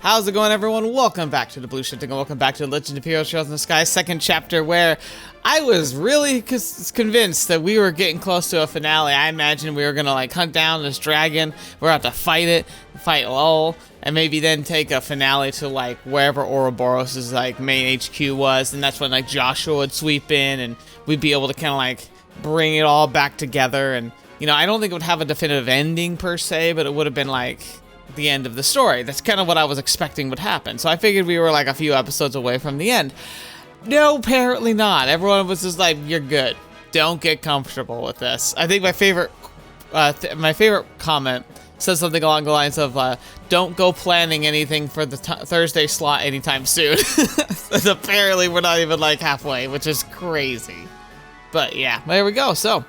How's it going, everyone? Welcome back to TheBlueShifting and welcome back to Legend of Heroes Trails in the Sky, second chapter, where I was really convinced that we were getting close to a finale. I imagined we were gonna like hunt down this dragon, we're about to fight Lowell, and maybe then take a finale to like wherever Ouroboros' like main HQ was, and that's when like Joshua would sweep in and we'd be able to kind of like bring it all back together. And you know, I don't think it would have a definitive ending per se, but it would have been like the end of the story. That's kind of what I was expecting would happen. So I figured we were like a few episodes away from the end. No, apparently not. Everyone was just like, "You're good. Don't get comfortable with this." I think my favorite comment says something along the lines of, "Don't go planning anything for the Thursday slot anytime soon." And apparently we're not even like halfway, which is crazy. But yeah, there we go. So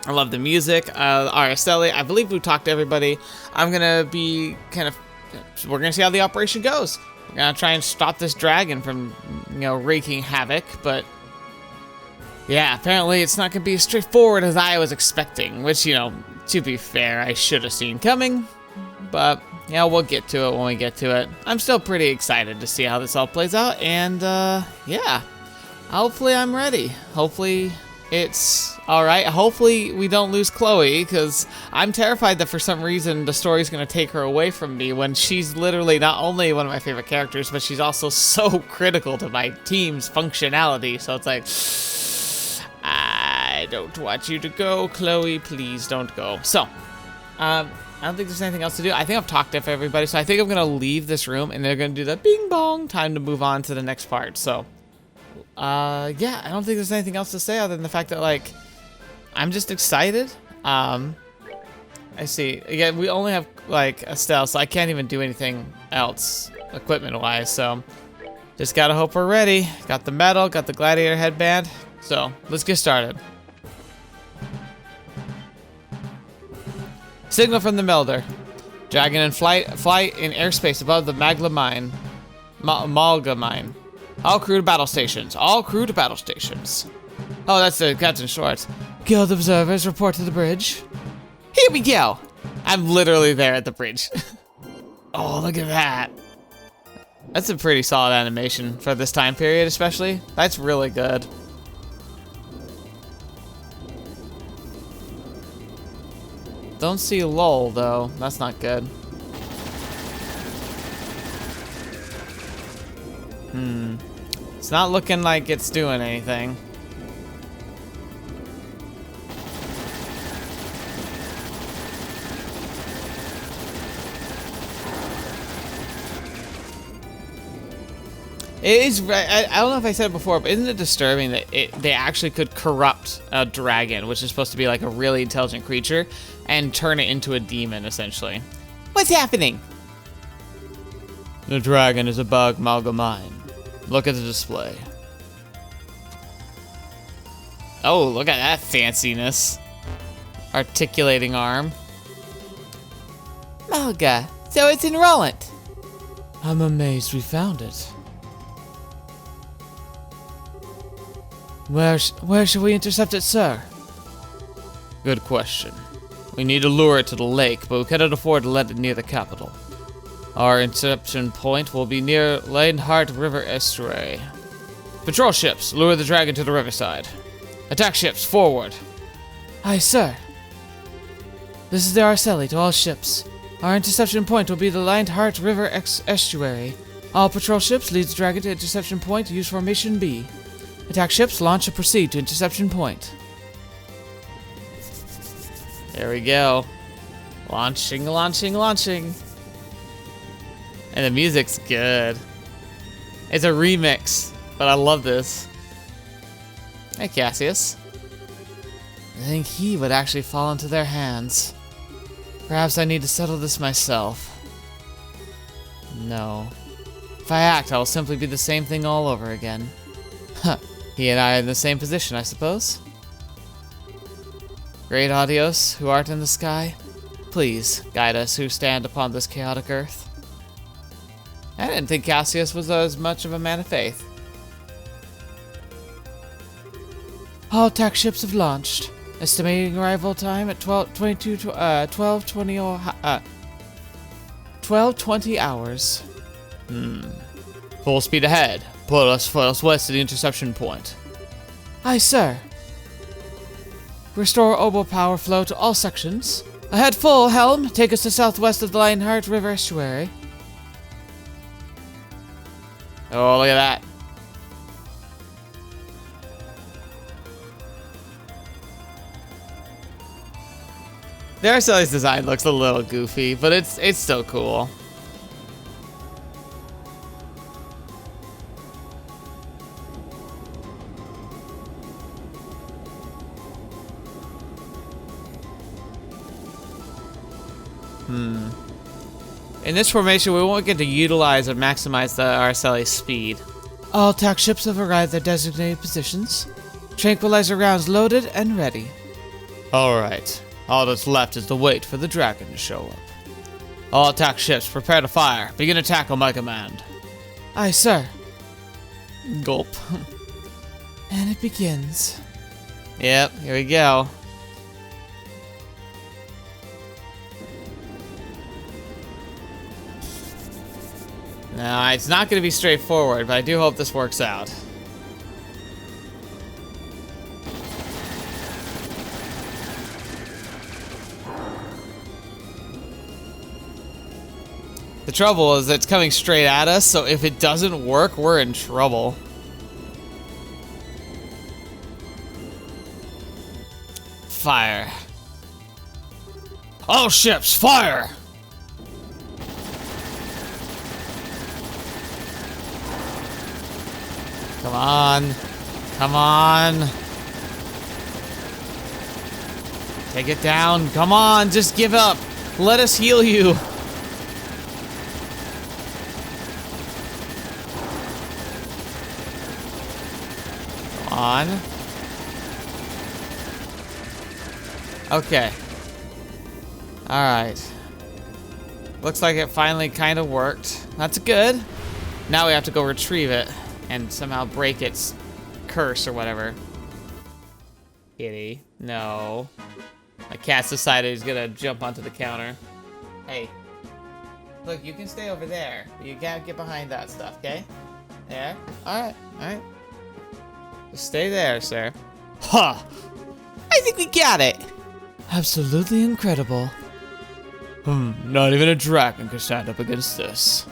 I love the music. Araceli, I believe we talked to everybody. I'm gonna be we're gonna see how the operation goes. We're gonna try and stop this dragon from, you know, wreaking havoc, but yeah, apparently it's not gonna be as straightforward as I was expecting, which, you know, to be fair, I should have seen coming, but yeah, we'll get to it when we get to it. I'm still pretty excited to see how this all plays out, and yeah, hopefully I'm ready. Hopefully it's alright. Hopefully we don't lose Chloe, because I'm terrified that for some reason the story's going to take her away from me when she's literally not only one of my favorite characters, but she's also so critical to my team's functionality. So it's like, I don't want you to go, Chloe. Please don't go. So, I don't think there's anything else to do. I think I've talked to everybody, so I think I'm going to leave this room, and they're going to do the bing bong, time to move on to the next part. So yeah, I don't think there's anything else to say other than the fact that, like, I'm just excited. I see. Again, we only have, like, Estelle, so I can't even do anything else equipment-wise, so just gotta hope we're ready. Got the medal, got the gladiator headband, so let's get started. Signal from the Melder. Dragon in flight in airspace above the Magla mine. Malga mine. All crew to battle stations. All crew to battle stations. Oh, that's the Captain Schwartz. Guild observers report to the bridge. Here we go. I'm literally there at the bridge. Oh, look at that. That's a pretty solid animation for this time period, especially. That's really good. Don't see Lowell, though. That's not good. It's not looking like it's doing anything. It is. I don't know if I said it before, but isn't it disturbing that they actually could corrupt a dragon, which is supposed to be like a really intelligent creature, and turn it into a demon, essentially? What's happening? The dragon is a bug, Malga mine. Look at the display. Oh, look at that fanciness. Articulating arm. Malga, so it's in Roland. I'm amazed we found it. Where should we intercept it, sir? Good question. We need to lure it to the lake, but we cannot afford to let it near the capital. Our interception point will be near Lionheart River Estuary. Patrol ships, lure the dragon to the riverside. Attack ships, forward. Aye, sir. This is the Araceli to all ships. Our interception point will be the Lionheart River Estuary. All patrol ships, lead the dragon to interception point, use formation B. Attack ships, launch and proceed to interception point. There we go. Launching, launching, launching. And the music's good. It's a remix, but I love this. Hey, Cassius. I think he would actually fall into their hands. Perhaps I need to settle this myself. No. If I act, I will simply be the same thing all over again. Huh. He and I are in the same position, I suppose. Great Audios, who art in the sky, please guide us who stand upon this chaotic earth. I didn't think Cassius was as much of a man of faith. All attack ships have launched. Estimating arrival time at 12:20 hours. Full speed ahead. Put us west to the interception point. Aye, sir. Restore oboe power flow to all sections. Ahead full, helm. Take us to southwest of the Lionheart River estuary. Oh, look at that. The Arceli's design looks a little goofy, but it's still cool. In this formation, we won't get to utilize or maximize the Arceli's speed. All attack ships have arrived at their designated positions. Tranquilizer rounds loaded and ready. Alright. All that's left is to wait for the dragon to show up. All attack ships, prepare to fire. Begin attack on my command. Aye, sir. Gulp. And it begins. Yep, here we go. Now, it's not going to be straightforward, but I do hope this works out. The trouble is it's coming straight at us, so if it doesn't work, we're in trouble. Fire. All ships, fire! Come on. Come on. Take it down. Come on, just give up. Let us heal you. Come on. Okay. Alright. Looks like it finally kind of worked. That's good. Now we have to go retrieve it and somehow break its curse or whatever. Kitty. No. My cat's decided he's gonna jump onto the counter. Hey. Look, you can stay over there. You gotta get behind that stuff, okay? There. Alright, alright. Just stay there, sir. Huh! I think we got it! Absolutely incredible. Not even a dragon could stand up against this.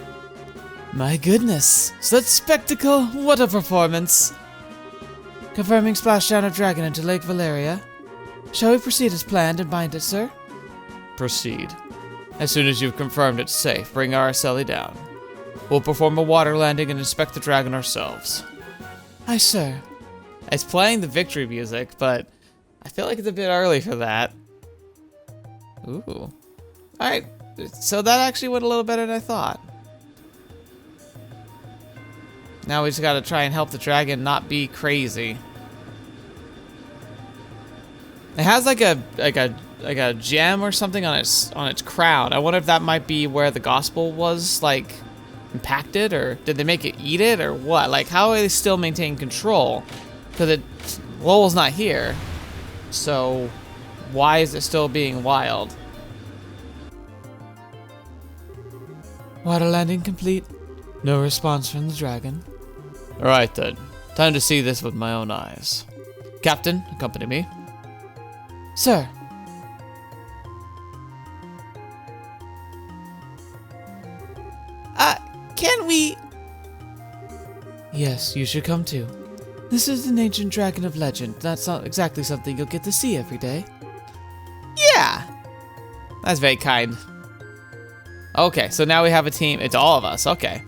My goodness, such spectacle, what a performance. Confirming splashdown of dragon into Lake Valeria. Shall we proceed as planned and bind it, sir? Proceed. As soon as you've confirmed it's safe, bring our Arceli down. We'll perform a water landing and inspect the dragon ourselves. Aye, sir. It's playing the victory music, but I feel like it's a bit early for that. Ooh. Alright, so that actually went a little better than I thought. Now we just gotta try and help the dragon not be crazy. It has like a gem or something on its crown. I wonder if that might be where the gospel was like impacted, or did they make it eat it, or what? Like, how are they still maintaining control? Because Lowell's not here, so why is it still being wild? Water landing complete. No response from the dragon. Alright then. Time to see this with my own eyes. Captain, accompany me. Sir. Can we... Yes, you should come too. This is an ancient dragon of legend. That's not exactly something you'll get to see every day. Yeah! That's very kind. Okay, so now we have a team. It's all of us. Okay.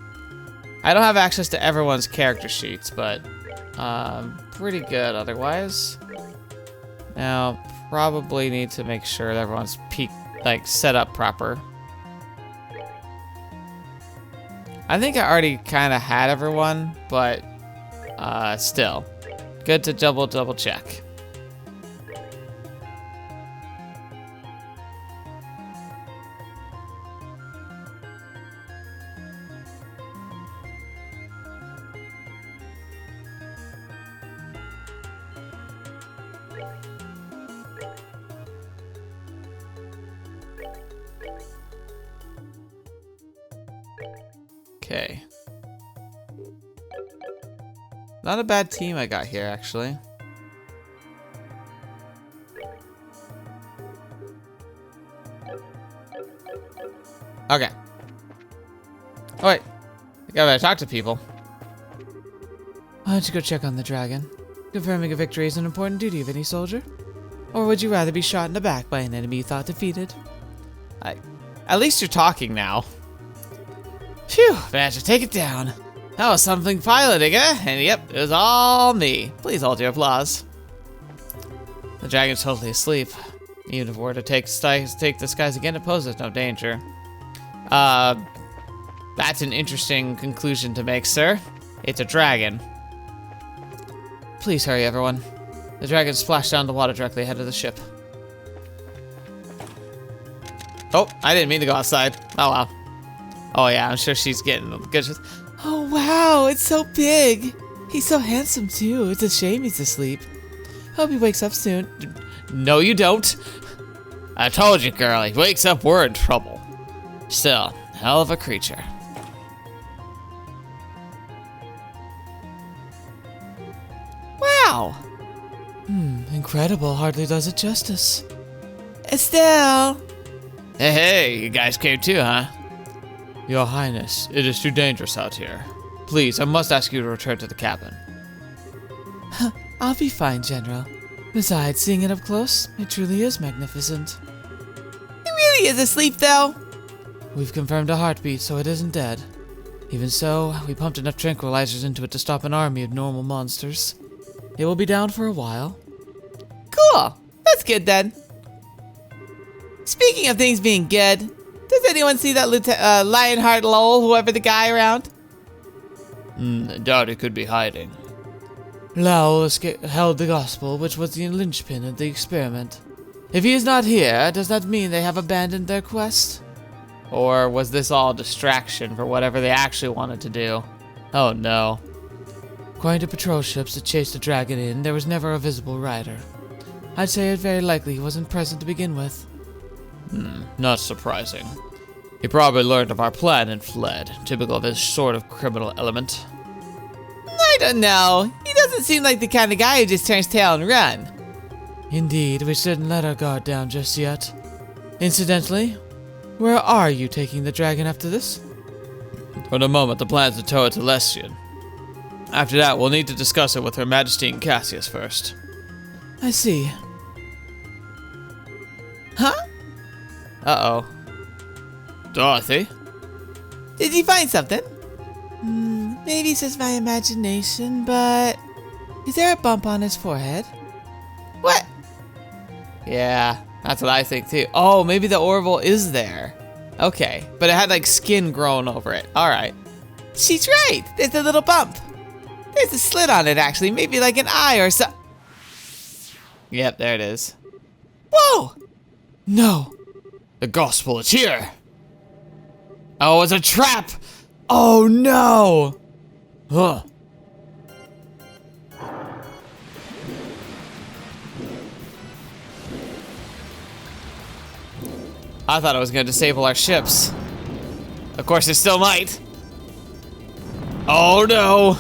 I don't have access to everyone's character sheets, but pretty good otherwise. Now, probably need to make sure that everyone's set up proper. I think I already kind of had everyone, but still, good to double check. Okay. Not a bad team I got here, actually. Okay. Oh, wait. I gotta talk to people. Why don't you go check on the dragon? Confirming a victory is an important duty of any soldier. Or would you rather be shot in the back by an enemy you thought defeated? At least you're talking now. Phew, Badger, take it down. That was something piloting, eh? And yep, it was all me. Please hold your applause. The dragon's totally asleep. Even if we were to take the skies again, it poses no danger. That's an interesting conclusion to make, sir. It's a dragon. Please hurry, everyone. The dragon splashed down the water directly ahead of the ship. Oh, I didn't mean to go outside. Oh, wow. Oh, yeah, I'm sure she's getting good. Oh, wow, it's so big. He's so handsome, too. It's a shame he's asleep. Hope he wakes up soon. No, you don't. I told you, girl. He wakes up, we're in trouble. Still, hell of a creature. Wow. Incredible. Hardly does it justice. Estelle! Hey, you guys came too, huh? Your Highness, it is too dangerous out here. Please, I must ask you to return to the cabin. I'll be fine, General. Besides, seeing it up close, it truly is magnificent. He really is asleep, though. We've confirmed a heartbeat, so it isn't dead. Even so, we pumped enough tranquilizers into it to stop an army of normal monsters. It will be down for a while. Cool. That's good, then. Speaking of things being good, does anyone see that Lionheart Lowell, whoever the guy around? I doubt he could be hiding. Lowell held the gospel, which was the linchpin of the experiment. If he is not here, does that mean they have abandoned their quest? Or was this all a distraction for whatever they actually wanted to do? Oh no. According to patrol ships that chased the dragon in, there was never a visible rider. I'd say it very likely he wasn't present to begin with. Not surprising. He probably learned of our plan and fled, typical of his sort of criminal element. I don't know. He doesn't seem like the kind of guy who just turns tail and run. Indeed, we shouldn't let our guard down just yet. Incidentally, where are you taking the dragon after this? For the moment, the plan's to tow it to Lestian. After that, we'll need to discuss it with Her Majesty and Cassius first. I see. Huh? Uh-oh. Dorothy? Did you find something? Maybe it's just my imagination, but... Is there a bump on his forehead? What? Yeah, that's what I think too. Oh, maybe the orbital is there. Okay, but it had like skin growing over it. Alright. She's right! There's a little bump. There's a slit on it actually, maybe like an eye or so. Yep, there it is. Whoa! No. The gospel is here. Oh, it's a trap! Oh no! Huh. I thought it was going to disable our ships. Of course, it still might. Oh no!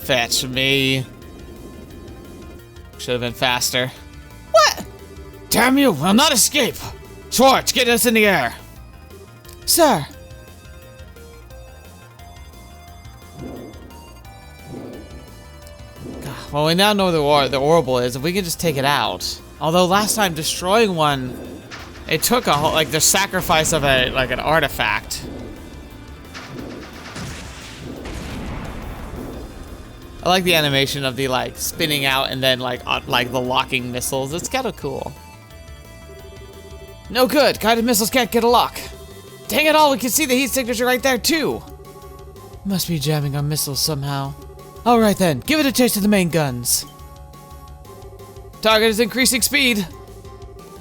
Fetch me. Should have been faster. What? Damn you, I'll not escape! Schwartz, get us in the air! Sir! God, well, we now know the orbital is. If we can just take it out. Although last time destroying one, it took a whole, like the sacrifice of a like an artifact. I like the animation of the like spinning out and then like the locking missiles. It's kind of cool. No good. Guided missiles can't get a lock. Dang it all, we can see the heat signature right there too. Must be jamming our missiles somehow. Alright then, give it a taste of the main guns. Target is increasing speed.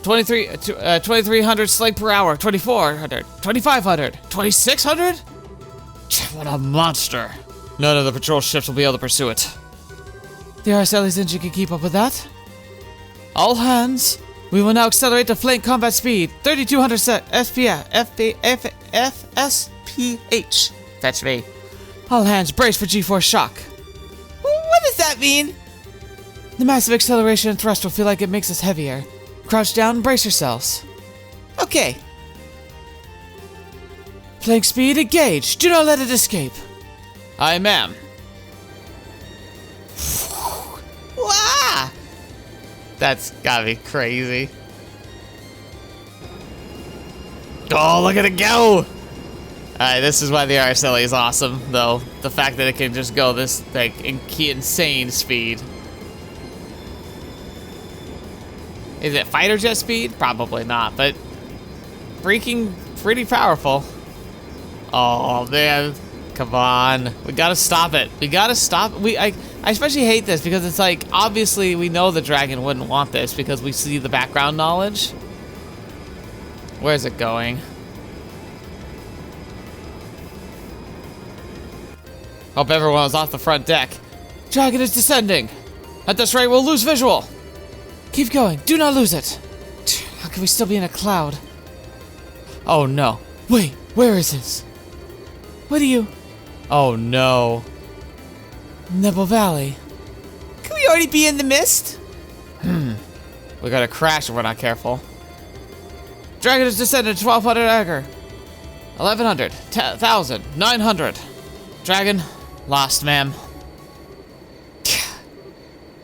2300 slate per hour. 2400. 2500. 2600? What a monster. None of the patrol ships will be able to pursue it. The Araceli's engine can keep up with that. All hands, We will now accelerate to flank combat speed. 3200 FSPH. Fetch me. All hands brace for G-force shock. What does that mean? The massive acceleration and thrust will feel like it makes us heavier. Crouch down and brace yourselves. Okay. Flank speed, engage. Do not let it escape. I ma'am. Wow! That's gotta be crazy. Oh, look at it go! Alright, this is why the RSLE is awesome, though. The fact that it can just go this, like, insane speed. Is it fighter jet speed? Probably not, but freaking pretty powerful. Oh, man. Come on. We gotta stop it. We gotta stop it. I especially hate this because it's like, obviously we know the dragon wouldn't want this because we see the background knowledge. Where's it going? Hope everyone was off the front deck. Dragon is descending. At this rate, we'll lose visual. Keep going. Do not lose it. How can we still be in a cloud? Oh no. Wait, where is this? What do you... Oh no. Nebel Valley. Can we already be in the mist? We're gonna crash if we're not careful. Dragon is descended 1200 Agar. 1100. 1000. 900. Dragon, lost, ma'am.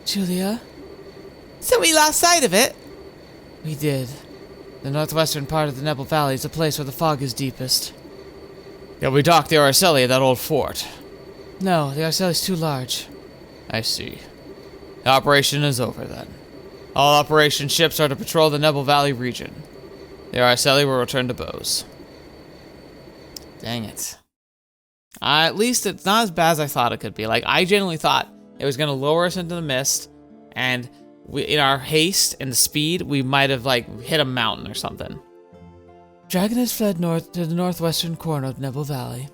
Julia? So we lost sight of it? We did. The northwestern part of the Nebel Valley is the place where the fog is deepest. Yeah, we docked the Araceli at that old fort. No, the Arceli is too large. I see. The operation is over then. All operation ships are to patrol the Nebel Valley region. The Araceli will return to Bose. Dang it. At least it's not as bad as I thought it could be. Like, I genuinely thought it was going to lower us into the mist, and we, in our haste and the speed, we might have, like, hit a mountain or something. Dragon has fled north to the northwestern corner of Nebel Valley.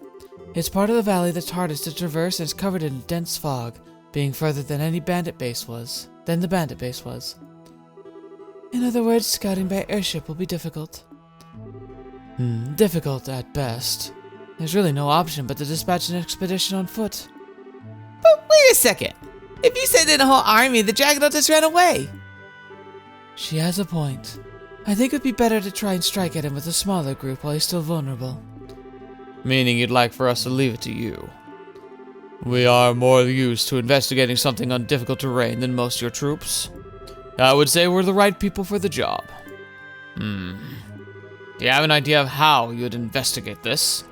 It's part of the valley that's hardest to traverse and is covered in dense fog, being further than the bandit base was. In other words, scouting by airship will be difficult. Difficult at best. There's really no option but to dispatch an expedition on foot. But wait a second. If you send in a whole army, the dragon will just run away. She has a point. I think it would be better to try and strike at him with a smaller group while he's still vulnerable. Meaning you'd like for us to leave it to you. We are more used to investigating something on difficult terrain than most of your troops. I would say we're the right people for the job. Do you have an idea of how you'd investigate this?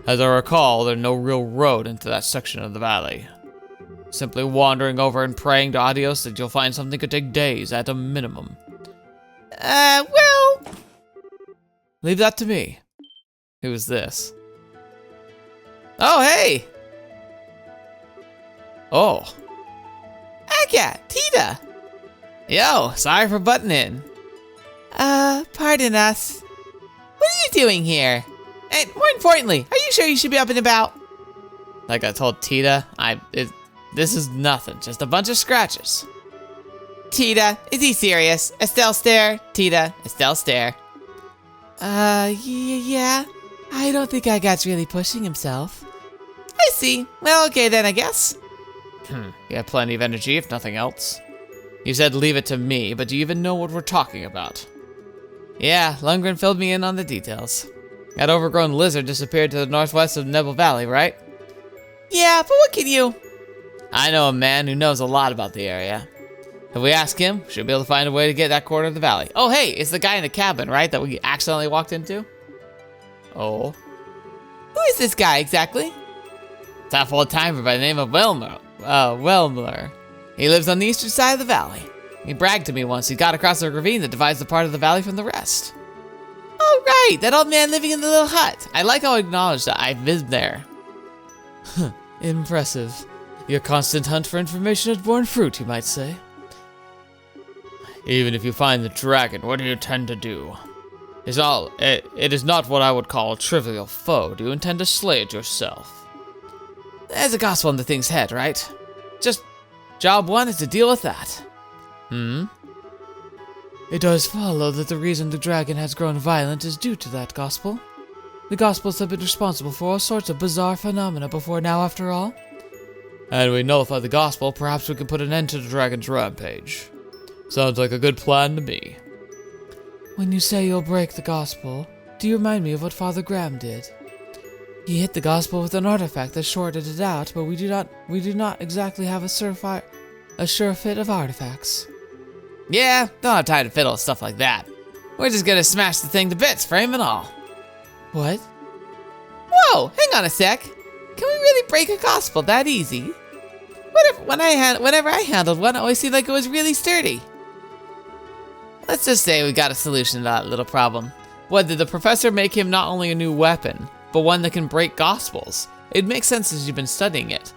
As I recall, there's no real road into that section of the valley. Simply wandering over and praying to Adios that you'll find something could take days at a minimum. Well... Leave that to me. Who's this? Oh, hey! Oh. Aga, Tita! Yo, sorry for butting in. Pardon us. What are you doing here? And more importantly, are you sure you should be up and about? Like I told Tita, this is nothing, just a bunch of scratches. Tita, is he serious? Estelle stare. Tita, Estelle stare. Yeah. I don't think Agat's really pushing himself. I see. Well, okay then, I guess. You have plenty of energy, if nothing else. You said leave it to me, but do you even know what we're talking about? Yeah, Lundgren filled me in on the details. That overgrown lizard disappeared to the northwest of Nebel Valley, right? Yeah, but what can you... I know a man who knows a lot about the area. If we ask him, we should be able to find a way to get that corner of the valley. Oh, hey, it's the guy in the cabin, right, that we accidentally walked into? Oh. Who is this guy, exactly? It's that old-timer by the name of Welmler. He lives on the eastern side of the valley. He bragged to me once he got across the ravine that divides the part of the valley from the rest. Oh, right, that old man living in the little hut. I like how I acknowledged that I've been there. Impressive. Your constant hunt for information has borne fruit, you might say. Even if you find the dragon, what do you intend to do? It is not what I would call a trivial foe. Do you intend to slay it yourself? There's a gospel in the thing's head, right? Just job one is to deal with that. It does follow that the reason the dragon has grown violent is due to that gospel. The Gospels have been responsible for all sorts of bizarre phenomena before now, after all. And we nullify the Gospel, perhaps we can put an end to the dragon's rampage. Sounds like a good plan to me. When you say you'll break the Gospel, do you remind me of what Father Graham did? He hit the Gospel with an artifact that shorted it out, but we do not exactly have a sure fit of artifacts. Yeah, don't have time to fiddle with stuff like that. We're just gonna smash the thing to bits, frame and all. What? Whoa, hang on a sec. Can we really break a gospel that easy? Whenever I handled one, it always seemed like it was really sturdy. Let's just say we got a solution to that little problem. What, did the professor make him not only a new weapon, but one that can break gospels? It makes sense as you've been studying it.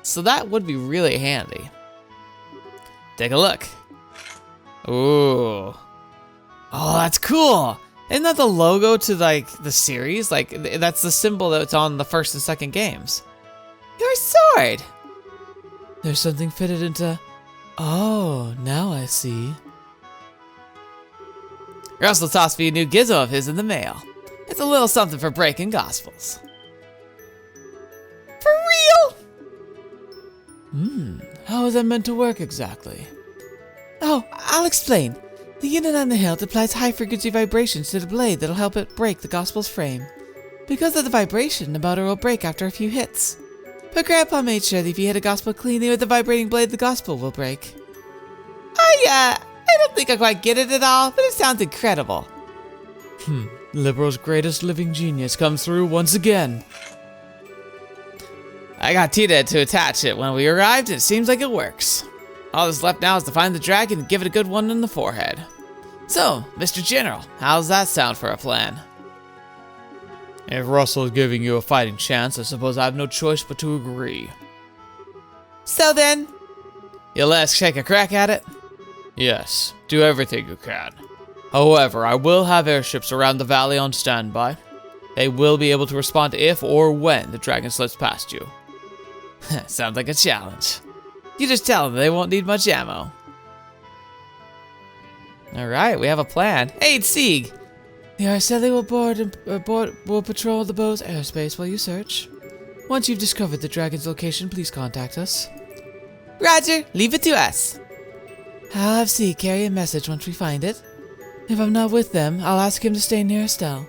So that would be really handy. Take a look. Ooh. Oh, that's cool. Isn't that the logo to, like, the series? Like, that's the symbol that's on the first and second games. Your sword! There's something fitted into... Oh, now I see. Grancel tossed me a new gizmo of his in the mail. It's a little something for breaking gospels. For real? How is that meant to work exactly? Oh, I'll explain. The unit on the hilt applies high-frequency vibrations to the blade that'll help it break the gospel's frame. Because of the vibration, the motor will break after a few hits. But Grandpa made sure that if you hit a gospel cleanly with the vibrating blade, the gospel will break. I don't think I quite get it at all, but it sounds incredible. Liberl's greatest living genius comes through once again. I got Tita to attach it when we arrived, and it seems like it works. All that's left now is to find the dragon and give it a good one in the forehead. So, Mr. General, how's that sound for a plan? If Russell is giving you a fighting chance, I suppose I have no choice but to agree. So then, you'll let us take a crack at it? Yes, do everything you can. However, I will have airships around the valley on standby. They will be able to respond if or when the dragon slips past you. Sounds like a challenge. You just tell them they won't need much ammo. Alright, we have a plan. Hey, it's Sieg! The Arceli will patrol the bow's airspace while you search. Once you've discovered the dragon's location, please contact us. Roger, leave it to us. I'll have Sieg carry a message once we find it. If I'm not with them, I'll ask him to stay near Estelle.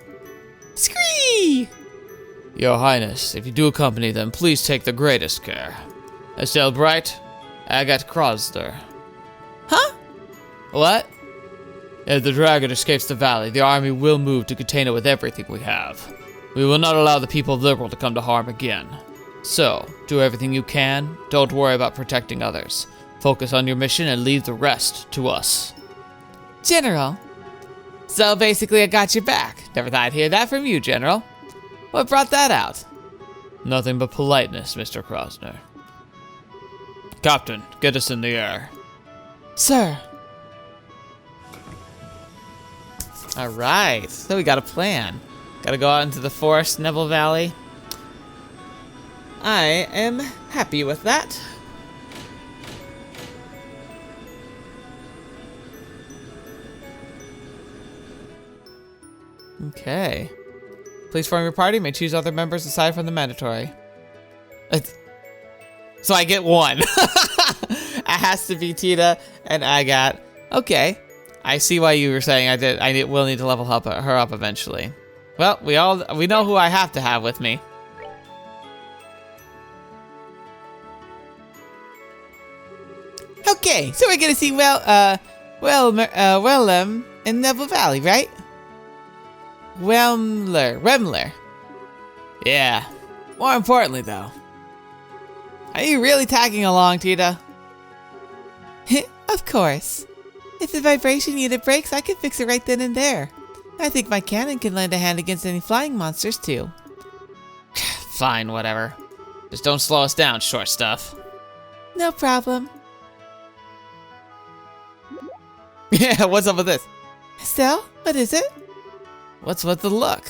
Scree! Your Highness, if you do accompany them, please take the greatest care. Estelle Bright, Agathe Crosder. Huh? What? If the dragon escapes the valley, the army will move to contain it with everything we have. We will not allow the people of Liberl to come to harm again. So, do everything you can, don't worry about protecting others. Focus on your mission and leave the rest to us. General. So basically I got your back. Never thought I'd hear that from you, General. What brought that out? Nothing but politeness, Mr. Krosner. Captain, get us in the air. Sir. Alright, so we got a plan. Gotta go out into the forest, Nebel Valley. I am happy with that. Okay. Please form your party. May choose other members aside from the mandatory. So I get one. It has to be Tita and Agathe. Okay. I see why you were saying I will need to level her up eventually. Well, we know who I have to have with me. Okay, so we're gonna see Wellem in Nebel Valley, right? Wemler. Yeah. More importantly, though, are you really tagging along, Tita? Of course. If the vibration unit breaks, I can fix it right then and there. I think my cannon can lend a hand against any flying monsters, too. Fine, whatever. Just don't slow us down, short stuff. No problem. Yeah, what's up with this? Estelle, what is it? What's with the look?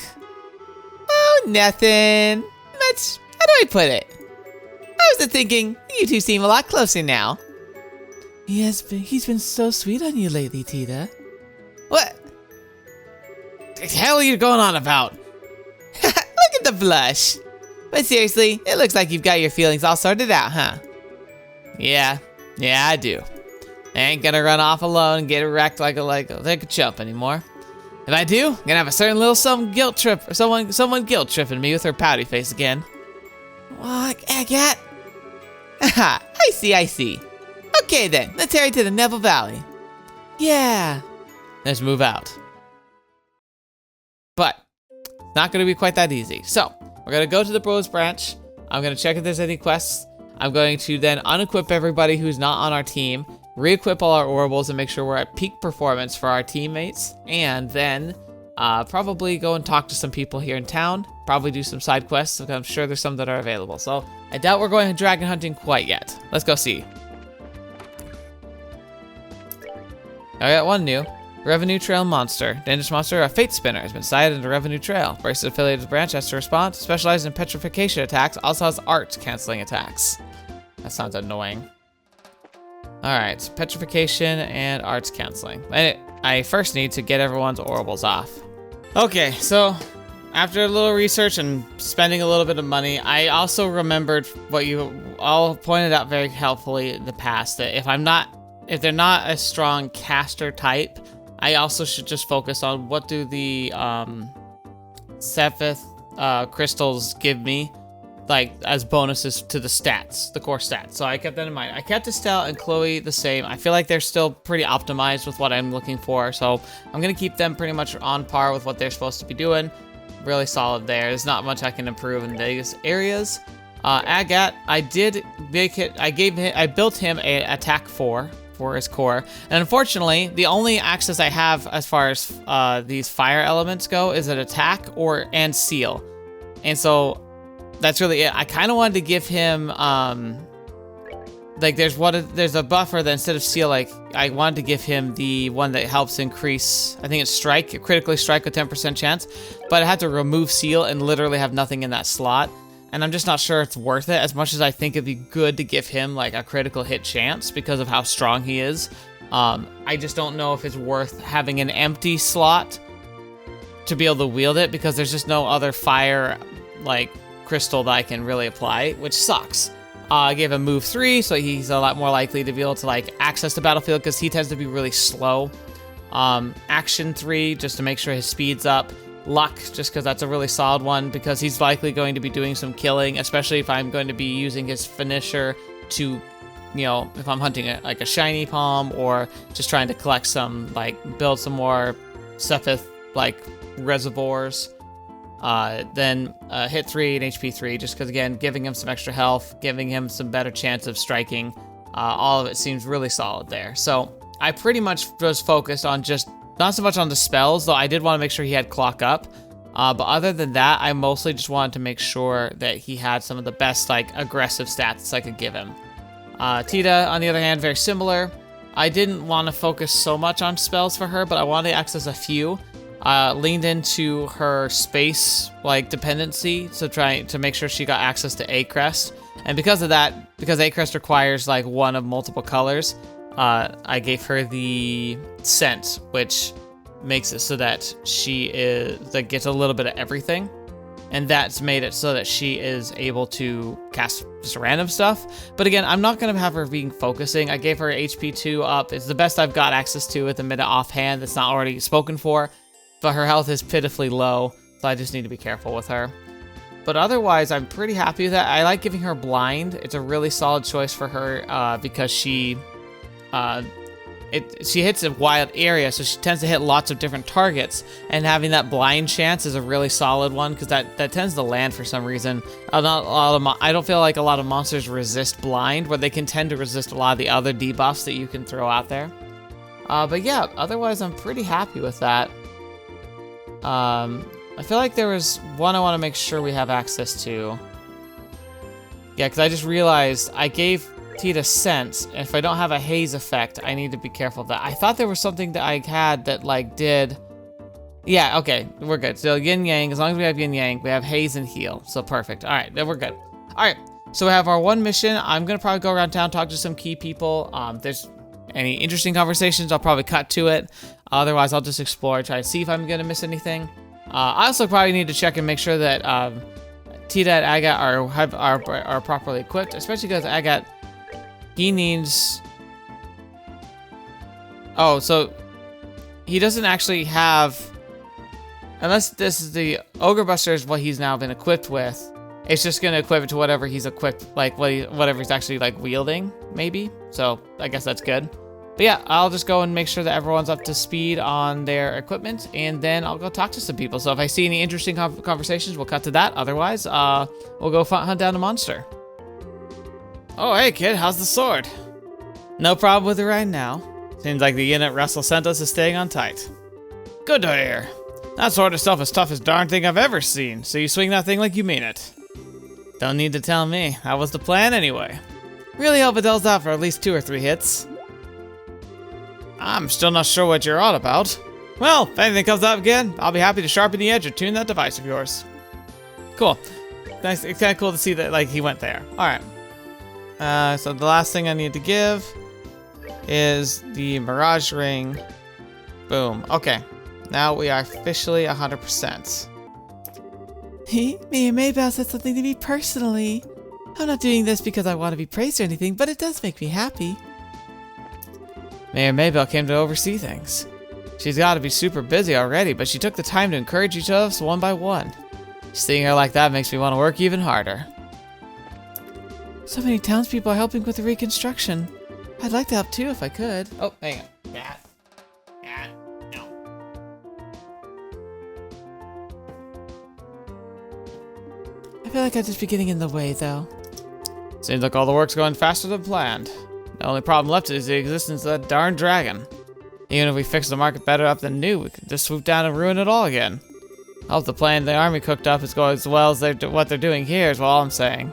Oh, nothing. Much. How do I put it? I was thinking, you two seem a lot closer now. He's been so sweet on you lately, Tita. the hell are you going on about? Look at the blush. But seriously, it looks like you've got your feelings all sorted out, huh? Yeah, I do. I ain't gonna run off alone and get wrecked like a chump anymore. If I do, I'm gonna have a certain little someone guilt tripping me with her pouty face again. What, Agat? Haha, I see. Okay then, let's hurry to the Nebel Valley. Yeah. Let's move out. But, it's not gonna be quite that easy. So, we're gonna go to the Bros branch. I'm gonna check if there's any quests. I'm going to then unequip everybody who's not on our team, re-equip all our oracles and make sure we're at peak performance for our teammates, and then probably go and talk to some people here in town, probably do some side quests, because I'm sure there's some that are available. So I doubt we're going dragon hunting quite yet. Let's go see. I got one new. Revenue Trail Monster. Dangerous monster, a Fate Spinner, has been sighted in the Revenue Trail. Bracelet affiliated branch has to respond. Specialized in petrification attacks, also has art canceling attacks. That sounds annoying. Alright, petrification and arts canceling. I first need to get everyone's orables off. Okay, so after a little research and spending a little bit of money, I also remembered what you all pointed out very helpfully in the past, that if they're not a strong caster type, I also should just focus on what do the Sepith crystals give me, like as bonuses to the stats, the core stats. So I kept that in mind. I kept Estelle and Chloe the same. I feel like they're still pretty optimized with what I'm looking for, so I'm gonna keep them pretty much on par with what they're supposed to be doing. Really solid there. There's not much I can improve in these areas. Agat, I did make it. I built him a attack 4 for his core, and unfortunately, the only access I have as far as these fire elements go is an attack and seal, and so. That's really it. I kind of wanted to give him, like there's a buffer that instead of seal, like I wanted to give him the one that helps increase, I think it's critically strike with 10% chance, but I had to remove seal and literally have nothing in that slot. And I'm just not sure it's worth it as much as I think it'd be good to give him like a critical hit chance because of how strong he is. I just don't know if it's worth having an empty slot to be able to wield it because there's just no other fire, like, crystal that I can really apply, which sucks. I gave him move 3, so he's a lot more likely to be able to like access the battlefield because he tends to be really slow. Action 3, just to make sure his speed's up. Luck, just because that's a really solid one because he's likely going to be doing some killing, especially if I'm going to be using his finisher to, you know, if I'm hunting like a shiny palm or just trying to collect some, like build some more Sepith like reservoirs. Then hit 3 and HP 3, just because again, giving him some extra health, giving him some better chance of striking, all of it seems really solid there. So I pretty much was focused on just, not so much on the spells, though I did want to make sure he had clock up, but other than that, I mostly just wanted to make sure that he had some of the best like aggressive stats I could give him. Tita, on the other hand, very similar. I didn't want to focus so much on spells for her, but I wanted to access a few. Leaned into her space like dependency to try to make sure she got access to A Crest, and because of that, because A Crest requires like one of multiple colors, I gave her the scent, which makes it so that that gets a little bit of everything, and that's made it so that she is able to cast just random stuff. But again, I'm not gonna have her being focusing. I gave her HP 2 up. It's the best I've got access to at the minute offhand. That's not already spoken for. But her health is pitifully low, so I just need to be careful with her. But otherwise, I'm pretty happy with that. I like giving her blind. It's a really solid choice for her because she hits a wide area, so she tends to hit lots of different targets. And having that blind chance is a really solid one because that tends to land for some reason. I don't feel like a lot of monsters resist blind, where they can tend to resist a lot of the other debuffs that you can throw out there. But yeah, otherwise, I'm pretty happy with that. I feel like there was one I want to make sure we have access to. Yeah, because I just realized I gave Tita Sense, and if I don't have a haze effect, I need to be careful of that. I thought there was something that I had that, like, did... Yeah, okay, we're good. So Yin Yang, as long as we have Yin Yang, we have haze and heal. So perfect. Alright, then we're good. Alright, so we have our one mission. I'm going to probably go around town, talk to some key people. If there's any interesting conversations, I'll probably cut to it. Otherwise, I'll just explore, try to see if I'm gonna miss anything. I also probably need to check and make sure that Tita and Agat are properly equipped, especially because Agat, he needs. Oh, so he doesn't actually have. Unless this is the Ogre Buster is what he's now been equipped with, it's just gonna equip it to whatever he's equipped, like whatever he's actually like wielding, maybe. So I guess that's good. But yeah, I'll just go and make sure that everyone's up to speed on their equipment, and then I'll go talk to some people. So if I see any interesting conversations, we'll cut to that. Otherwise, we'll go hunt down a monster. Oh, hey kid, how's the sword? No problem with it right now. Seems like the unit Russell sent us is staying on tight. Good to hear. That sword itself is tough as darn thing I've ever seen, so you swing that thing like you mean it. Don't need to tell me. That was the plan anyway. Really hope it does out for at least 2 or 3 hits. I'm still not sure what you're on about. Well, if anything comes up again, I'll be happy to sharpen the edge or tune that device of yours. Cool. Nice. It's kind of cool to see that, like, he went there. Alright. So the last thing I need to give is the Mirage Ring. Boom. Okay. Now we are officially 100%. Mayor Maybell said something to me personally. I'm not doing this because I want to be praised or anything, but it does make me happy. Mayor Maybell came to oversee things. She's got to be super busy already, but she took the time to encourage each of us one by one. Seeing her like that makes me want to work even harder. So many townspeople are helping with the reconstruction. I'd like to help too if I could. Oh, hang on. No. I feel like I'd just be getting in the way though. Seems like all the work's going faster than planned. The only problem left is the existence of that darn dragon. Even if we fix the market better up than new, we could just swoop down and ruin it all again. I hope the plan the army cooked up is going as well as what they're doing here is all I'm saying.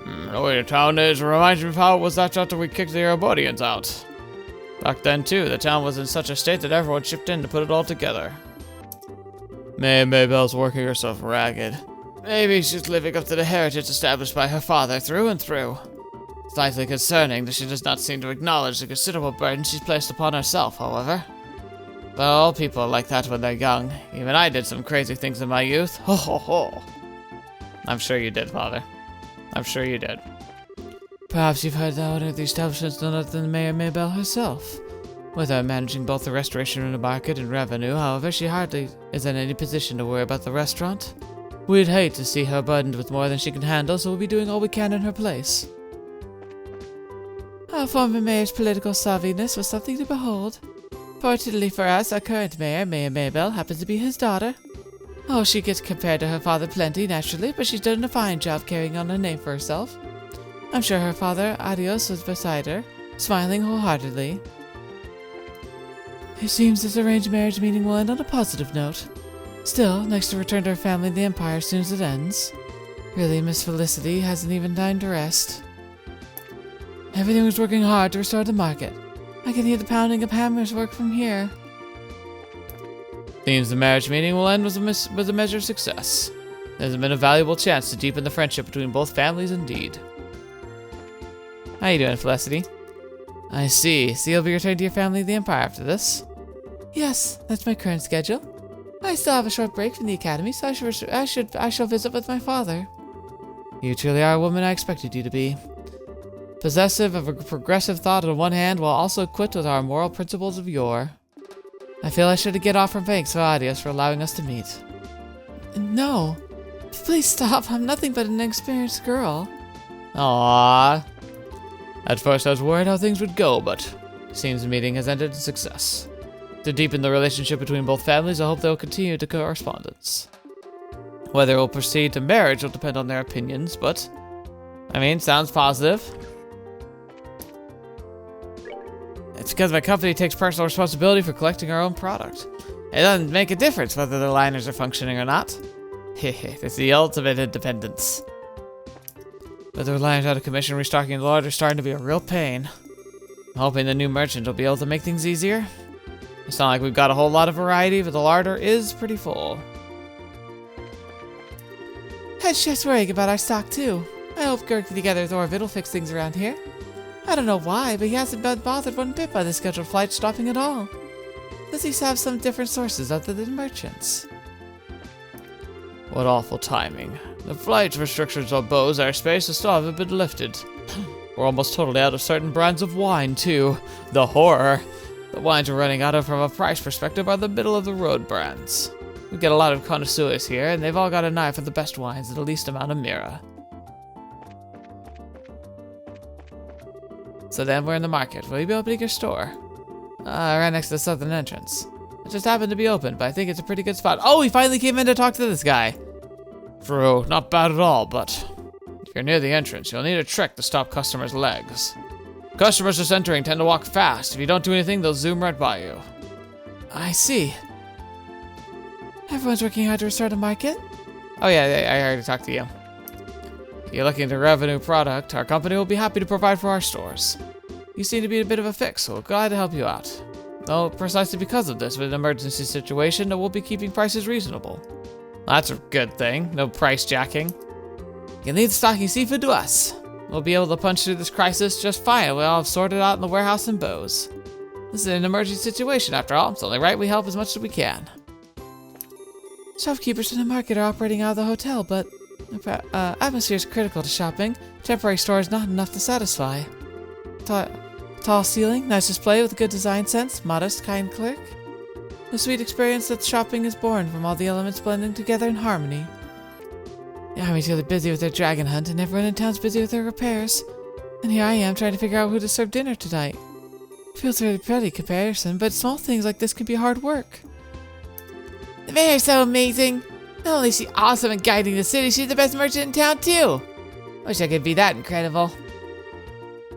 The way the town is reminds me of how it was after we kicked the Erebodians out. Back then too, the town was in such a state that everyone chipped in to put it all together. Maybell's working herself ragged. Maybe she's living up to the heritage established by her father through and through. Slightly concerning that she does not seem to acknowledge the considerable burden she's placed upon herself, however. But all people are like that when they're young. Even I did some crazy things in my youth. Ho ho ho. I'm sure you did, Father. I'm sure you did. Perhaps you've heard the owner of the establishment's none other than Mayor Maybell herself. With her managing both the restoration of the market and revenue, however, she hardly is in any position to worry about the restaurant. We'd hate to see her burdened with more than she can handle, so we'll be doing all we can in her place. Our former mayor's political savviness was something to behold. Fortunately for us, our current mayor, Mayor Maybell, happens to be his daughter. Oh, she gets compared to her father plenty, naturally, but she's done a fine job carrying on her name for herself. I'm sure her father, Adios, was beside her, smiling wholeheartedly. It seems this arranged marriage meeting will end on a positive note. Still, next to return to her family and the Empire as soon as it ends. Really, Miss Felicity hasn't even time to rest. Everything was working hard to restore the market. I can hear the pounding of hammers work from here. Seems the marriage meeting will end with a measure of success. There's been a valuable chance to deepen the friendship between both families indeed. How you doing, Felicity? I see. So you'll be returning to your family of the Empire after this? Yes, that's my current schedule. I still have a short break from the academy, so I shall visit with my father. You truly are a woman I expected you to be. Possessive of a progressive thought on one hand, while also equipped with our moral principles of yore. I feel I should get off from thanks for Adios for allowing us to meet. No. Please stop. I'm nothing but an inexperienced girl. Aww. At first I was worried how things would go, but it seems the meeting has ended in success. To deepen the relationship between both families, I hope they will continue to correspondence. Whether it will proceed to marriage will depend on their opinions, but I mean, sounds positive. It's because my company takes personal responsibility for collecting our own product. It doesn't make a difference whether the liners are functioning or not. Hehe, it's the ultimate independence. With the liners out of commission, restocking the larder is starting to be a real pain. I'm hoping the new merchant will be able to make things easier. It's not like we've got a whole lot of variety, but the larder is pretty full. Head chef's worrying about our stock too. I hope working together with Orvid will fix things around here. I don't know why, but he hasn't been bothered one bit by the scheduled flight stopping at all. Does he have some different sources other than merchants? What awful timing. The flight restrictions on Bo's airspace still haven't been lifted. We're almost totally out of certain brands of wine, too. The horror. The wines we're running out of from a price perspective are the middle-of-the-road brands. We get a lot of connoisseurs here, and they've all got an eye for the best wines at the least amount of mirror. So then we're in the market. Will you be opening your store? Right next to the southern entrance. It just happened to be open, but I think it's a pretty good spot. Oh, he finally came in to talk to this guy. True, not bad at all, but if you're near the entrance, you'll need a trick to stop customers' legs. Customers just entering tend to walk fast. If you don't do anything, they'll zoom right by you. I see. Everyone's working hard to restore the market? Oh yeah, I already talked to you. If you're looking to revenue product, our company will be happy to provide for our stores. You seem to be a bit of a fix, so we're glad to help you out. Though, precisely because of this, with an emergency situation, we'll be keeping prices reasonable. That's a good thing, no price jacking. You leave the stocking seafood to us. We'll be able to punch through this crisis just fine. We'll have sorted out in the warehouse in Bo's. This is an emergency situation after all. It's only right we help as much as we can. Shopkeepers in the market are operating out of the hotel, but atmosphere is critical to shopping. Temporary store is not enough to satisfy. Tall ceiling, nice display with good design sense, modest, kind clerk. A sweet experience that shopping is born from all the elements blending together in harmony. The army's really busy with their dragon hunt, and everyone in town's busy with their repairs. And here I am trying to figure out who to serve dinner tonight. Feels really pretty comparison, but small things like this can be hard work. The mayor's so amazing. Not only is she awesome at guiding the city, she's the best merchant in town too. Wish I could be that incredible.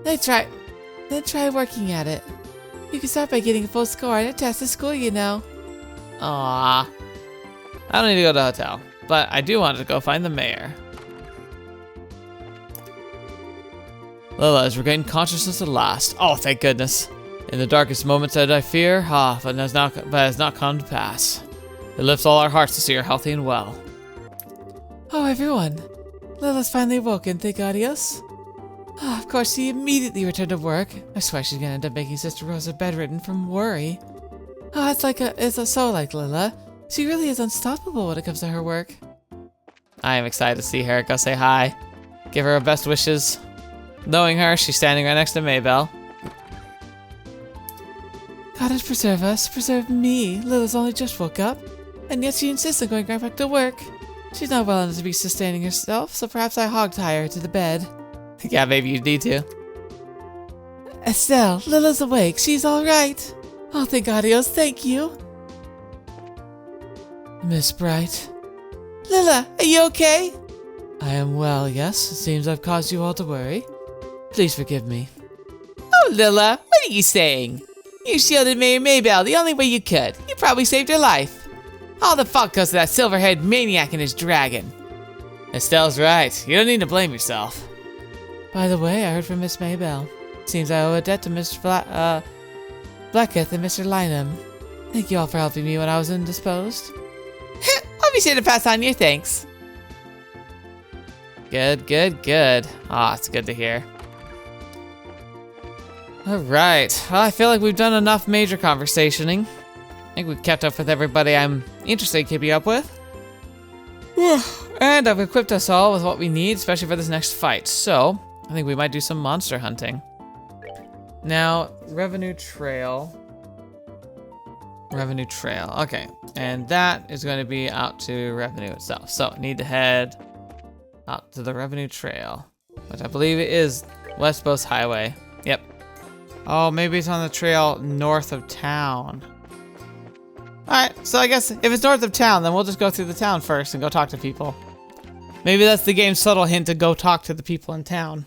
Then try working at it. You can start by getting a full score and a test at school, you know. Aww. I don't need to go to the hotel, but I do want to go find the mayor. Lila has regained consciousness at last. Oh, thank goodness. In the darkest moments that I fear, but has not come to pass. It lifts all our hearts to see her healthy and well. Oh, everyone. Lila's finally woken, thank adios. Oh, of course, she immediately returned to work. I swear she's gonna end up making Sister Rosa bedridden from worry. Oh, it's so like Lila. She really is unstoppable when it comes to her work. I am excited to see her. Go say hi. Give her her best wishes. Knowing her, she's standing right next to Mabel. Goddess preserve us, preserve me. Lila's only just woke up, and yet she insists on going right back to work. She's not well enough to be sustaining herself, so perhaps I hog-tie her to the bed. Yeah, maybe you need to. Estelle, Lila's awake. She's all right. Oh, thank adios, thank you. Miss Bright. Lila, are you okay? I am well, yes. It seems I've caused you all to worry. Please forgive me. Oh, Lila, what are you saying? You shielded Mayor Mabel the only way you could. You probably saved her life. All the fault goes to that silver-haired maniac and his dragon. Estelle's right. You don't need to blame yourself. By the way, I heard from Miss Mabel. Seems I owe a debt to Mr. Blacketh and Mr. Lynham. Thank you all for helping me when I was indisposed. I'll be sure to pass on your thanks. Good, good, good. Ah, it's good to hear. Alright, well, I feel like we've done enough major conversationing. I think we've kept up with everybody I'm interested in keeping up with. And I've equipped us all with what we need, especially for this next fight. So, I think we might do some monster hunting. Now, revenue trail. Revenue trail, okay. And that is going to be out to revenue itself. So, need to head out to the revenue trail, which I believe it is West Coast Highway. Yep. Oh, maybe it's on the trail north of town. Alright, so I guess if it's north of town, then we'll just go through the town first and go talk to people. Maybe that's the game's subtle hint to go talk to the people in town.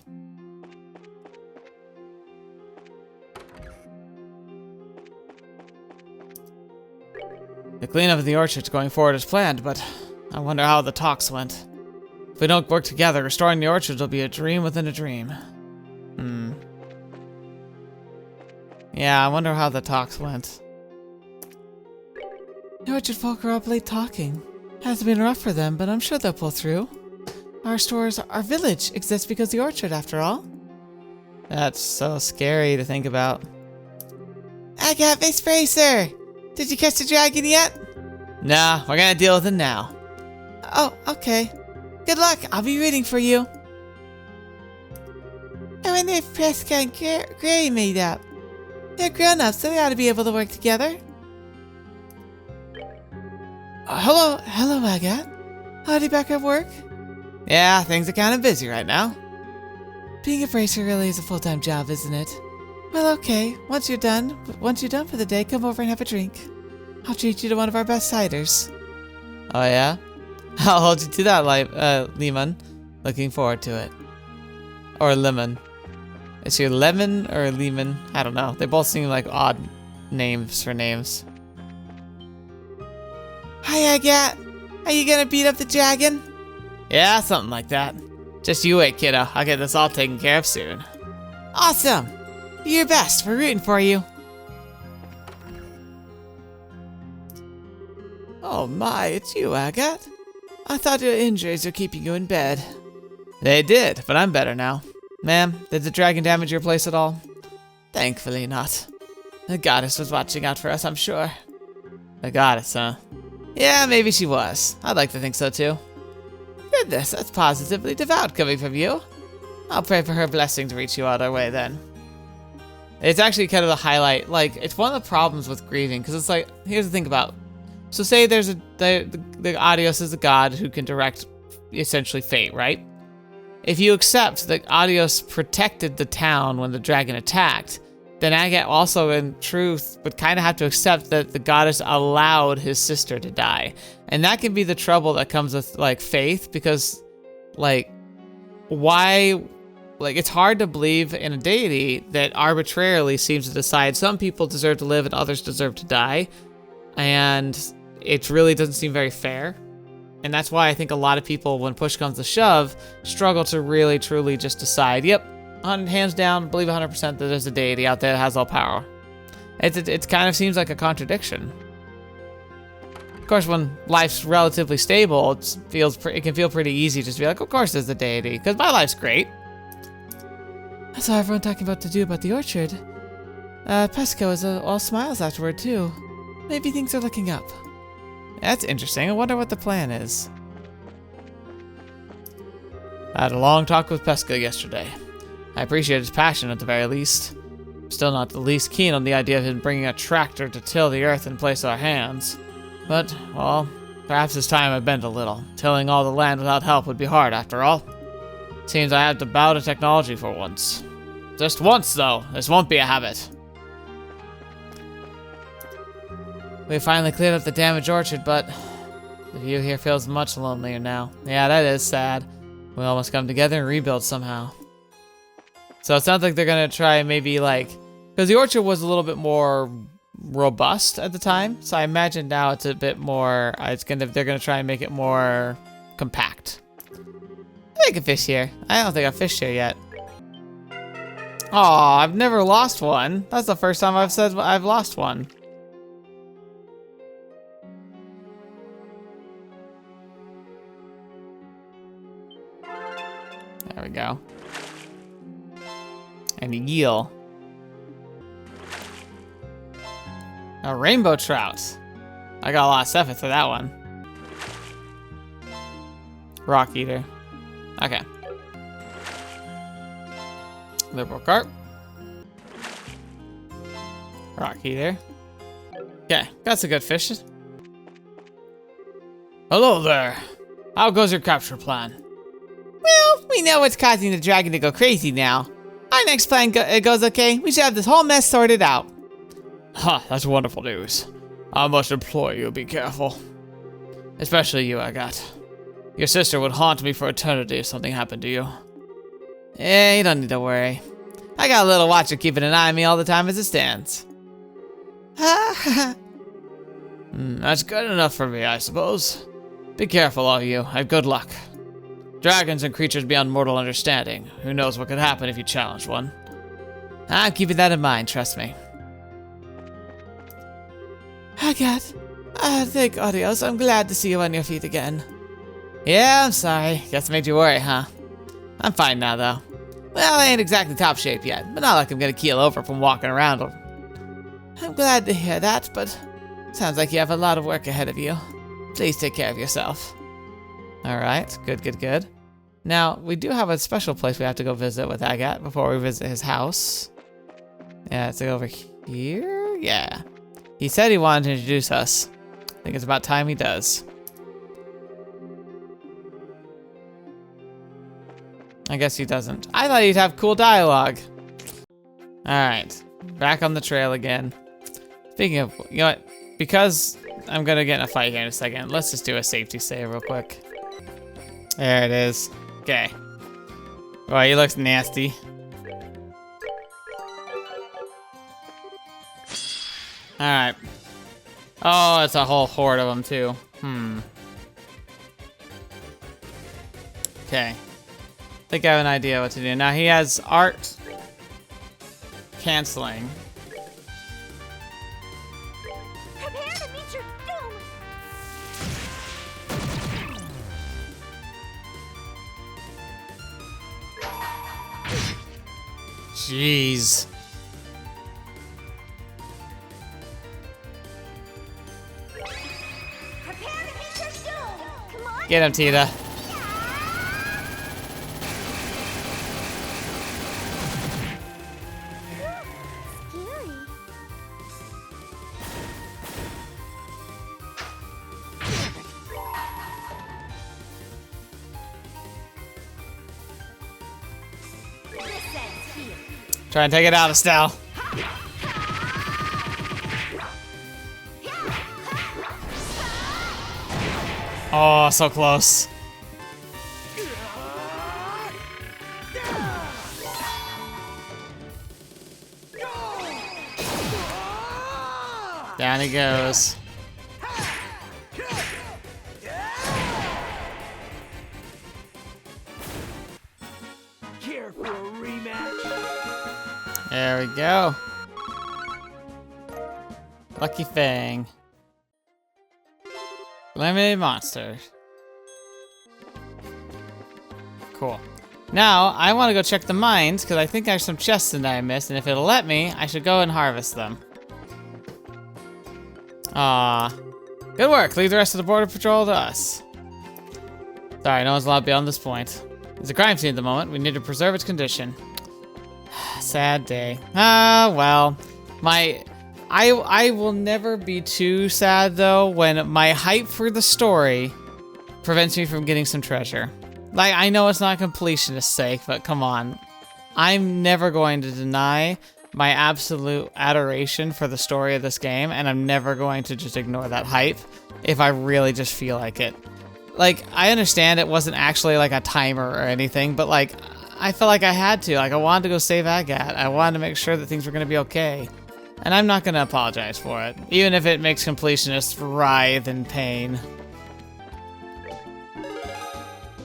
The cleanup of the orchard's going forward as planned, but I wonder how the talks went. If we don't work together, restoring the orchards will be a dream within a dream. Yeah, I wonder how the talks went. The orchard folk are up late talking. Hasn't been rough for them, but I'm sure they'll pull through. Our village exists because of the orchard, after all. That's so scary to think about. I got Miss Bracer! Did you catch the dragon yet? Nah, we're gonna deal with it now. Oh, okay. Good luck, I'll be rooting for you. I wonder if Presca and Gray made up. They're grown-ups, so they ought to be able to work together. Hello, Agathe. Howdy back at work? Yeah, things are kind of busy right now. Being a bracer really is a full-time job, isn't it? Well, okay. Once you're done for the day, come over and have a drink. I'll treat you to one of our best ciders. Oh yeah? I'll hold you to that, Lemon. Looking forward to it. Or Lemon. Is she Lemon or Lemon? I don't know. They both seem like odd names for names. Hi, Agathe. Are you gonna beat up the dragon? Yeah, something like that. Just you wait, kiddo. I'll get this all taken care of soon. Awesome. Do your best. We're rooting for you. Oh my, it's you, Agathe. I thought your injuries were keeping you in bed. They did, but I'm better now. Ma'am, did the dragon damage your place at all? Thankfully not. The goddess was watching out for us, I'm sure. The goddess, huh? Yeah, maybe she was. I'd like to think so too. Goodness, that's positively devout coming from you. I'll pray for her blessing to reach you all our way then. It's actually kind of the highlight. Like, it's one of the problems with grieving, because it's like, here's the thing about. So say there's the Adios is a god who can direct essentially fate, right? If you accept that Adios protected the town when the dragon attacked, then Agathe also in truth would kind of have to accept that the goddess allowed his sister to die. And that can be the trouble that comes with like faith, because like why, like it's hard to believe in a deity that arbitrarily seems to decide some people deserve to live and others deserve to die. And it really doesn't seem very fair. And that's why I think a lot of people, when push comes to shove, struggle to really truly just decide, yep, hands down, believe 100% that there's a deity out there that has all power. It kind of seems like a contradiction. Of course, when life's relatively stable, it can feel pretty easy just to be like, of course there's a deity, because my life's great. I saw everyone talking about the orchard. Pesco was all smiles afterward, too. Maybe things are looking up. That's interesting. I wonder what the plan is. I had a long talk with Pesca yesterday. I appreciate his passion at the very least. I'm still not the least keen on the idea of him bringing a tractor to till the earth in place of our hands. But, well, perhaps it's time I bend a little. Tilling all the land without help would be hard after all. Seems I have to bow to technology for once. Just once, though. This won't be a habit. We finally cleared up the damaged orchard, but the view here feels much lonelier now. Yeah, that is sad. We all must come together and rebuild somehow. So it sounds like they're gonna try maybe like, because the orchard was a little bit more robust at the time. So I imagine now it's a bit more. They're gonna try and make it more compact. I think a fish here. I don't think I've fished here yet. Aw, I've never lost one. That's the first time I've said I've lost one. There we go. And a eel. A rainbow trout. I got a lot of stuff for that one. Rock eater. Okay. Liberl carp. Rock eater. Okay, got some good fish. Hello there. How goes your capture plan? Well, we know what's causing the dragon to go crazy now. Our next plan goes okay. We should have this whole mess sorted out. Ha, that's wonderful news. I must implore you, be careful. Especially you, Agathe. Your sister would haunt me for eternity if something happened to you. Eh, you don't need to worry. I got a little watcher keeping an eye on me all the time as it stands. That's good enough for me, I suppose. Be careful, all of you, and good luck. Dragons and creatures beyond mortal understanding. Who knows what could happen if you challenge one. I'm keeping that in mind, trust me. Agathe, thank Adios. I'm glad to see you on your feet again. Yeah, I'm sorry. Guess I made you worry, huh? I'm fine now, though. Well, I ain't exactly top shape yet, but not like I'm gonna keel over from walking around. I'm glad to hear that, but sounds like you have a lot of work ahead of you. Please take care of yourself. Alright, good. Now, we do have a special place we have to go visit with Agat before we visit his house. Yeah, it's like over here? Yeah. He said he wanted to introduce us. I think it's about time he does. I guess he doesn't. I thought he'd have cool dialogue. Alright, back on the trail again. Speaking of, you know what? Because I'm gonna get in a fight here in a second, let's just do a safety save real quick. There it is. Okay. Boy, he looks nasty. Alright. Oh, it's a whole horde of them too. Okay. I think I have an idea what to do. Now he has art canceling. Prepare to meet your doom. Jeez. Prepare to meet your doom. Come on. Get him, Tita. Scary. This ends here. Try and take it out, Estelle. Oh, so close. Down he goes. Care for a rematch? There we go. Lucky Fang. Limited monster. Cool. Now, I want to go check the mines, because I think there's some chests in there I missed, and if it'll let me, I should go and harvest them. Good work. Leave the rest of the border patrol to us. Sorry, no one's allowed beyond this point. It's a crime scene at the moment. We need to preserve its condition. Sad day. Well. I will never be too sad, though, when my hype for the story prevents me from getting some treasure. Like, I know it's not completionist's sake, but come on. I'm never going to deny my absolute adoration for the story of this game, and I'm never going to just ignore that hype if I really just feel like it. Like, I understand it wasn't actually like a timer or anything, but like, I felt like I had to. Like, I wanted to go save Agat. I wanted to make sure that things were going to be okay. And I'm not going to apologize for it, even if it makes completionists writhe in pain.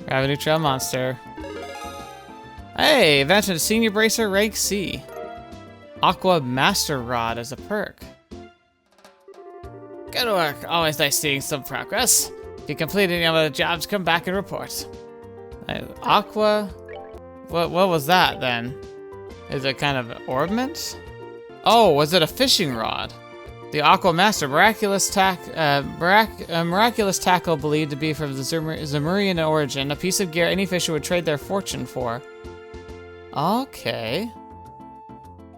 Gravity Trail Monster. Hey, advancement to Senior Bracer, rank C. Aqua Master Rod as a perk. Good work. Always nice seeing some progress. If you complete any other jobs, come back and report. Aqua... What was that, then? Is it kind of orbment? Oh, was it a fishing rod? The Aqua Master, miraculous tackle believed to be from the Zemurian origin, a piece of gear any fisher would trade their fortune for. Okay.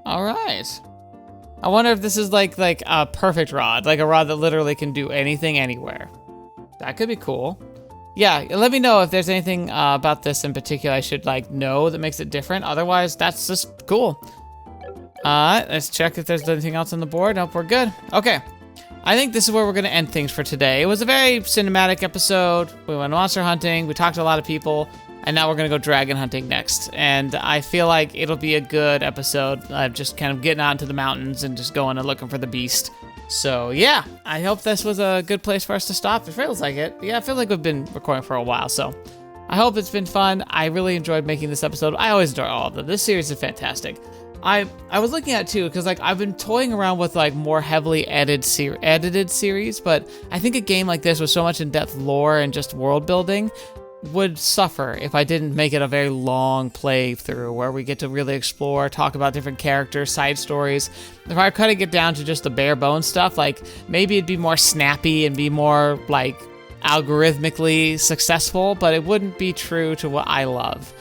Alright. I wonder if this is like a perfect rod, like a rod that literally can do anything anywhere. That could be cool. Yeah, let me know if there's anything about this in particular I should know that makes it different. Otherwise, that's just cool. Let's check if there's anything else on the board. Nope, we're good. Okay. I think this is where we're going to end things for today. It was a very cinematic episode. We went monster hunting. We talked to a lot of people. And now we're going to go dragon hunting next. And I feel like it'll be a good episode. Just kind of getting out into the mountains and just going and looking for the beast. So, yeah. I hope this was a good place for us to stop. It feels like it. Yeah, I feel like we've been recording for a while. So, I hope it's been fun. I really enjoyed making this episode. I always enjoy all of them. This series is fantastic. I was looking at it too, because I've been toying around with more heavily edited series, but I think a game like this with so much in-depth lore and just world building, would suffer if I didn't make it a very long playthrough where we get to really explore, talk about different characters, side stories. If I kind of get down to just the bare bones stuff, like maybe it'd be more snappy and be more like algorithmically successful, but it wouldn't be true to what I love.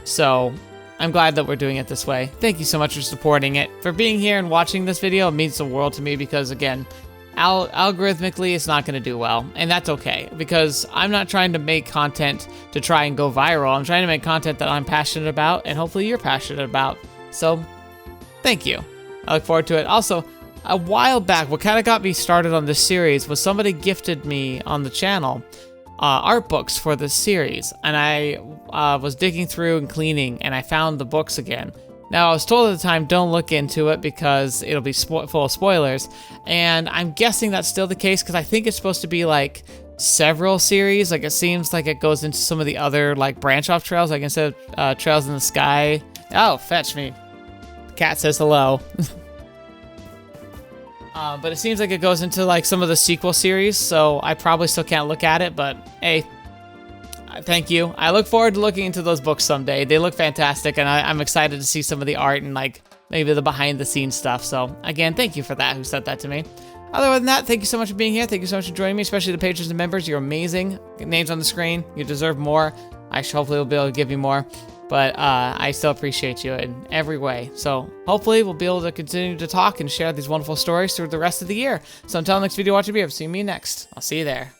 So I'm glad that we're doing it this way. Thank you so much for supporting it, for being here and watching this video. It means the world to me because, again, algorithmically it's not going to do well, and that's okay because I'm not trying to make content to try and go viral. I'm trying to make content that I'm passionate about and hopefully you're passionate about. So thank you. I look forward to it. Also, a while back, what kind of got me started on this series was somebody gifted me on the channel art books for this series, and I was digging through and cleaning, and I found the books again. Now, I was told at the time, don't look into it because it'll be full of spoilers, and I'm guessing that's still the case because I think it's supposed to be like several series. Like, it seems like it goes into some of the other like branch off trails, like instead of Trails in the Sky. Oh, fetch me. The cat says hello. But it seems like it goes into like some of the sequel series, so I probably still can't look at it, but hey, thank you. I look forward to looking into those books someday. They look fantastic, and I'm excited to see some of the art and like maybe the behind the scenes stuff. So again, thank you for that, who said that to me. Other than that, thank you so much for being here. Thank you so much for joining me, especially the patrons and members. You're amazing. Names on the screen. You deserve more. I hopefully will be able to give you more. But I still appreciate you in every way. So hopefully we'll be able to continue to talk and share these wonderful stories through the rest of the year. So until next video, watch a video. See me next. I'll see you there.